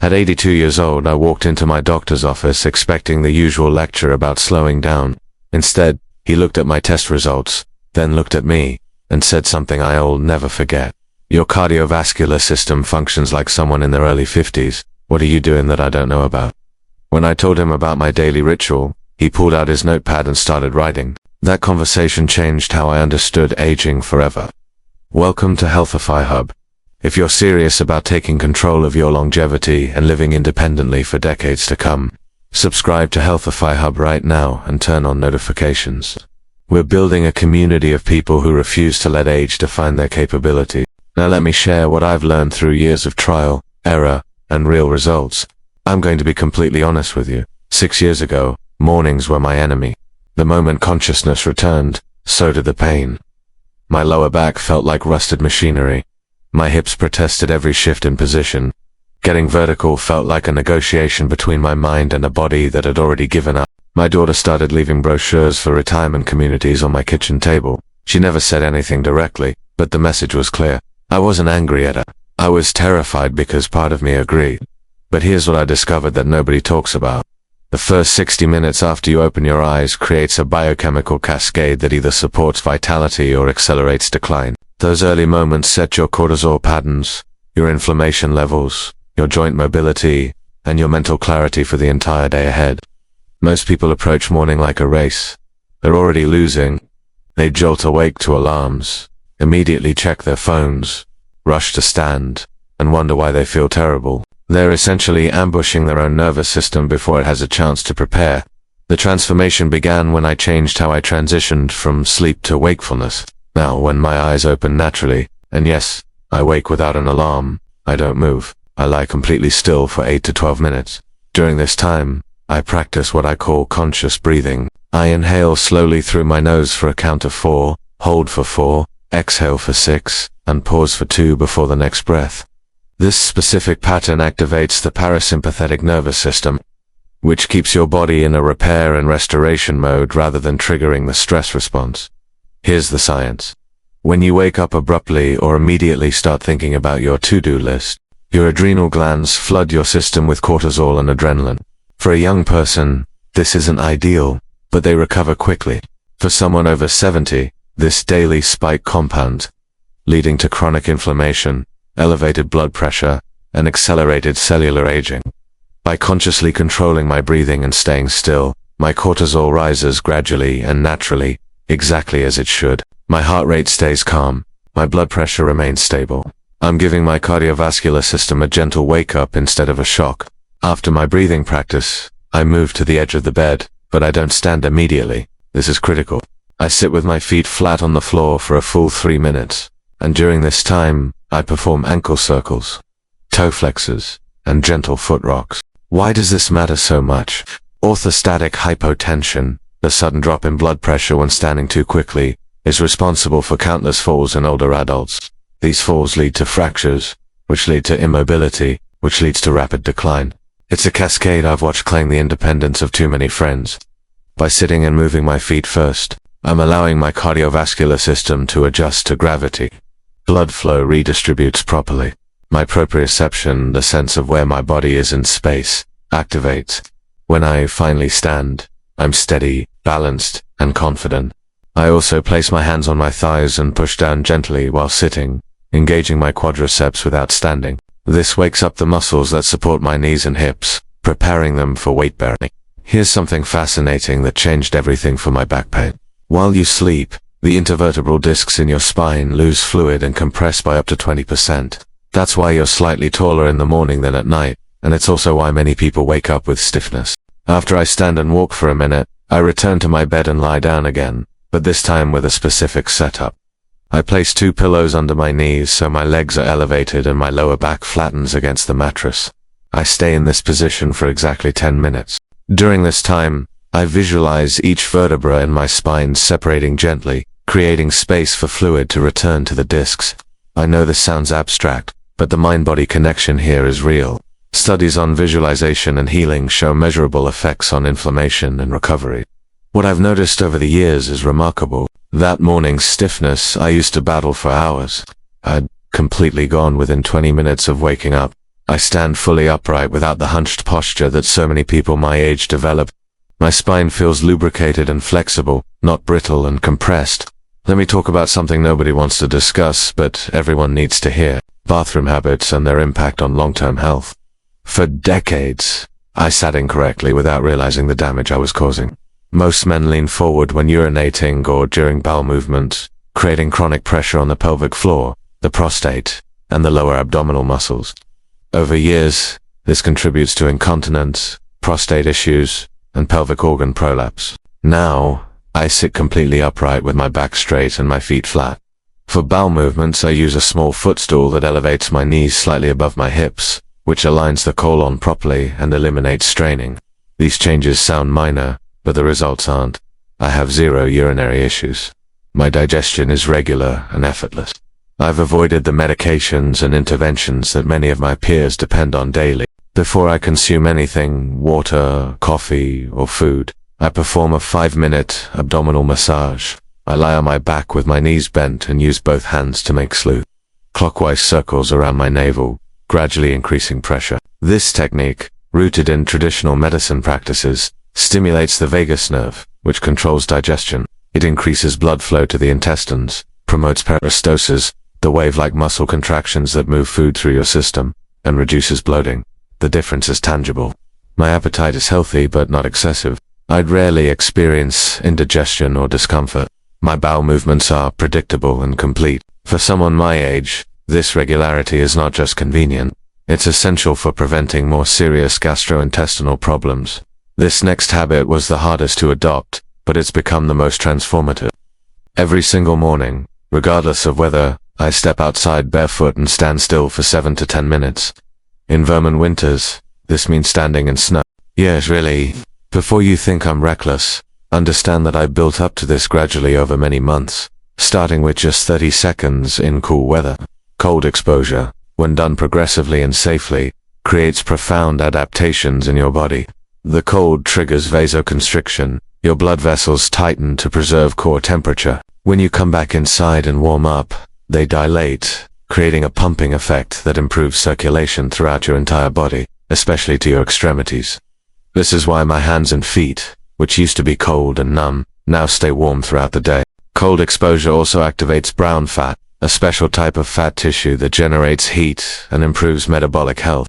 At 82 years old, I walked into my doctor's office expecting the usual lecture about slowing down. Instead, he looked at my test results, then looked at me, and said something I'll never forget. "Your cardiovascular system functions like someone in their early 50s. What are you doing that I don't know about?" When I told him about my daily ritual, he pulled out his notepad and started writing. That conversation changed how I understood aging forever. Welcome to Healthify Hub. If you're serious about taking control of your longevity and living independently for decades to come, subscribe to Healthify Hub right now and turn on notifications. We're building a community of people who refuse to let age define their capability. Now let me share what I've learned through years of trial, error, and real results. I'm going to be completely honest with you. 6 years ago, mornings were my enemy. The moment consciousness returned, so did the pain. My lower back felt like rusted machinery. My hips protested every shift in position. Getting vertical felt like a negotiation between my mind and a body that had already given up. My daughter started leaving brochures for retirement communities on my kitchen table. She never said anything directly, but the message was clear. I wasn't angry at her. I was terrified because part of me agreed. But here's what I discovered that nobody talks about. The first 60 minutes after you open your eyes creates a biochemical cascade that either supports vitality or accelerates decline. Those early moments set your cortisol patterns, your inflammation levels, your joint mobility, and your mental clarity for the entire day ahead. Most people approach morning like a race. They're already losing. They jolt awake to alarms, immediately check their phones, rush to stand, and wonder why they feel terrible. They're essentially ambushing their own nervous system before it has a chance to prepare. The transformation began when I changed how I transitioned from sleep to wakefulness. Now, when my eyes open naturally, and yes, I wake without an alarm, I don't move. I lie completely still for 8 to 12 minutes. During this time, I practice what I call conscious breathing. I inhale slowly through my nose for a count of 4, hold for 4, exhale for 6, and pause for 2 before the next breath. This specific pattern activates the parasympathetic nervous system, which keeps your body in a repair and restoration mode rather than triggering the stress response. Here's the science. When you wake up abruptly or immediately start thinking about your to-do list, your adrenal glands flood your system with cortisol and adrenaline. For a young person, this isn't ideal, but they recover quickly. For someone over 70, this daily spike compounds, leading to chronic inflammation, elevated blood pressure, and accelerated cellular aging. By consciously controlling my breathing and staying still, my cortisol rises gradually and naturally, exactly as it should. My heart rate stays calm, my blood pressure remains stable. I'm giving my cardiovascular system a gentle wake-up instead of a shock. After my breathing practice, I move to the edge of the bed, but I don't stand immediately. This is critical. I sit with my feet flat on the floor for a full 3 minutes, and during this time, I perform ankle circles, toe flexes, and gentle foot rocks. Why does this matter so much? Orthostatic hypotension, the sudden drop in blood pressure when standing too quickly, is responsible for countless falls in older adults. These falls lead to fractures, which lead to immobility, which leads to rapid decline. It's a cascade I've watched claim the independence of too many friends. By sitting and moving my feet first, I'm allowing my cardiovascular system to adjust to gravity. Blood flow redistributes properly. My proprioception, the sense of where my body is in space, activates. When I finally stand, I'm steady, balanced, and confident. I also place my hands on my thighs and push down gently while sitting, engaging my quadriceps without standing. This wakes up the muscles that support my knees and hips, preparing them for weight bearing. Here's something fascinating that changed everything for my back pain. While you sleep, the intervertebral discs in your spine lose fluid and compress by up to 20%. That's why you're slightly taller in the morning than at night, and it's also why many people wake up with stiffness. After I stand and walk for a minute, I return to my bed and lie down again, but this time with a specific setup. I place 2 pillows under my knees so my legs are elevated and my lower back flattens against the mattress. I stay in this position for exactly 10 minutes. During this time, I visualize each vertebra in my spine separating gently, creating space for fluid to return to the discs. I know this sounds abstract, but the mind-body connection here is real. Studies on visualization and healing show measurable effects on inflammation and recovery. What I've noticed over the years is remarkable. That morning's stiffness I used to battle for hours, I'd completely gone within 20 minutes of waking up. I stand fully upright without the hunched posture that so many people my age develop. My spine feels lubricated and flexible, not brittle and compressed. Let me talk about something nobody wants to discuss, but everyone needs to hear: bathroom habits and their impact on long-term health. For decades, I sat incorrectly without realizing the damage I was causing. Most men lean forward when urinating or during bowel movements, creating chronic pressure on the pelvic floor, the prostate, and the lower abdominal muscles. Over years, this contributes to incontinence, prostate issues, and pelvic organ prolapse. Now, I sit completely upright with my back straight and my feet flat. For bowel movements, I use a small footstool that elevates my knees slightly above my hips, which aligns the colon properly and eliminates straining. These changes sound minor, but the results aren't. I have 0 urinary issues. My digestion is regular and effortless. I've avoided the medications and interventions that many of my peers depend on daily. Before I consume anything, water, coffee, or food, I perform a 5-minute abdominal massage. I lie on my back with my knees bent and use both hands to make clockwise circles around my navel, gradually increasing pressure. This technique, rooted in traditional medicine practices, stimulates the vagus nerve, which controls digestion. It increases blood flow to the intestines, promotes peristalsis, the wave-like muscle contractions that move food through your system, and reduces bloating. The difference is tangible. My appetite is healthy but not excessive. I'd rarely experience indigestion or discomfort. My bowel movements are predictable and complete. For someone my age, this regularity is not just convenient. It's essential for preventing more serious gastrointestinal problems. This next habit was the hardest to adopt, but it's become the most transformative. Every single morning, regardless of whether I step outside barefoot and stand still for 7 to 10 minutes. In Vermont winters, this means standing in snow. Yes, really. Before you think I'm reckless, understand that I built up to this gradually over many months, starting with just 30 seconds in cool weather. Cold exposure, when done progressively and safely, creates profound adaptations in your body. The cold triggers vasoconstriction. Your blood vessels tighten to preserve core temperature. When you come back inside and warm up, they dilate, creating a pumping effect that improves circulation throughout your entire body, especially to your extremities. This is why my hands and feet, which used to be cold and numb, now stay warm throughout the day. Cold exposure also activates brown fat, a special type of fat tissue that generates heat and improves metabolic health.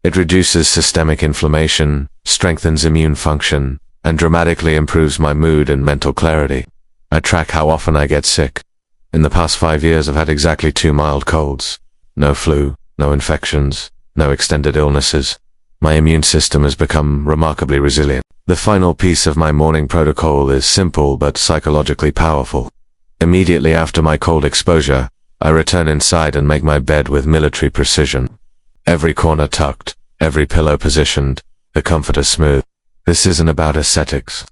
It reduces systemic inflammation, strengthens immune function, and dramatically improves my mood and mental clarity. I track how often I get sick. In the past 5 years, I've had exactly 2 mild colds. No flu, no infections, no extended illnesses. My immune system has become remarkably resilient. The final piece of my morning protocol is simple but psychologically powerful. Immediately after my cold exposure, I return inside and make my bed with military precision. Every corner tucked, every pillow positioned, the comforter smooth. This isn't about aesthetics.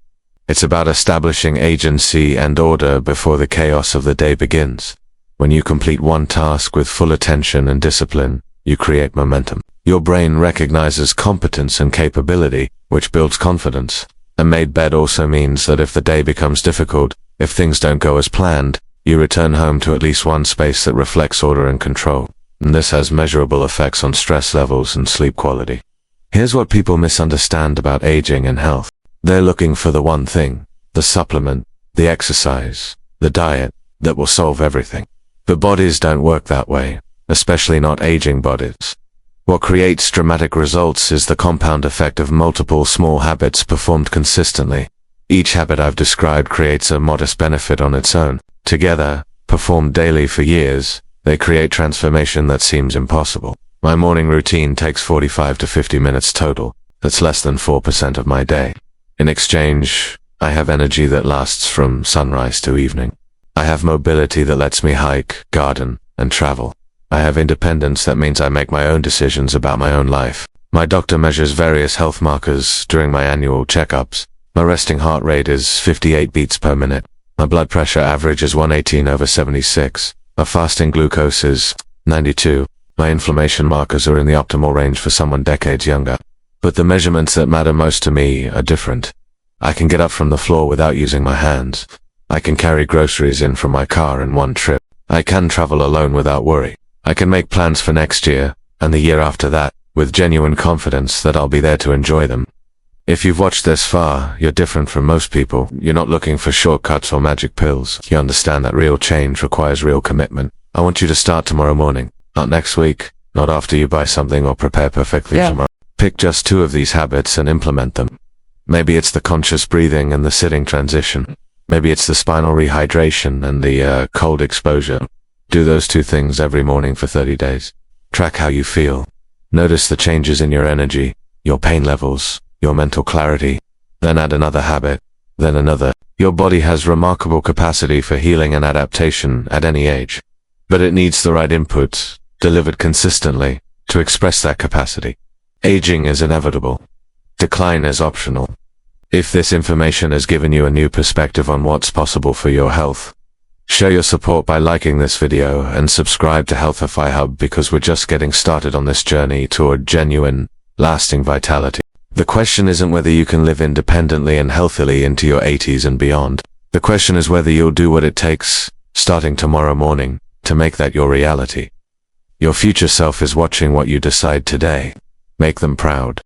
It's about establishing agency and order before the chaos of the day begins. When you complete one task with full attention and discipline, you create momentum. Your brain recognizes competence and capability, which builds confidence. A made bed also means that if the day becomes difficult, if things don't go as planned, you return home to at least one space that reflects order and control. And this has measurable effects on stress levels and sleep quality. Here's what people misunderstand about aging and health. They're looking for the one thing, the supplement, the exercise, the diet, that will solve everything. But bodies don't work that way, especially not aging bodies. What creates dramatic results is the compound effect of multiple small habits performed consistently. Each habit I've described creates a modest benefit on its own. Together, performed daily for years, they create transformation that seems impossible. My morning routine takes 45 to 50 minutes total. That's less than 4% of my day. In exchange, I have energy that lasts from sunrise to evening. I have mobility that lets me hike, garden, and travel. I have independence that means I make my own decisions about my own life. My doctor measures various health markers during my annual checkups. My resting heart rate is 58 beats per minute. My blood pressure average is 118/76. My fasting glucose is 92. My inflammation markers are in the optimal range for someone decades younger. But the measurements that matter most to me are different. I can get up from the floor without using my hands. I can carry groceries in from my car in one trip. I can travel alone without worry. I can make plans for next year, and the year after that, with genuine confidence that I'll be there to enjoy them. If you've watched this far, you're different from most people. You're not looking for shortcuts or magic pills. You understand that real change requires real commitment. I want you to start tomorrow morning, not next week, not after you buy something or prepare perfectly tomorrow. Pick just 2 of these habits and implement them. Maybe it's the conscious breathing and the sitting transition. Maybe it's the spinal rehydration and the cold exposure. Do those 2 things every morning for 30 days. Track how you feel. Notice the changes in your energy, your pain levels, your mental clarity. Then add another habit, then another. Your body has remarkable capacity for healing and adaptation at any age. But it needs the right inputs, delivered consistently, to express that capacity. Aging is inevitable. Decline is optional. If this information has given you a new perspective on what's possible for your health, show your support by liking this video and subscribe to Healthify Hub, because we're just getting started on this journey toward genuine, lasting vitality. The question isn't whether you can live independently and healthily into your 80s and beyond. The question is whether you'll do what it takes, starting tomorrow morning, to make that your reality. Your future self is watching what you decide today. Make them proud.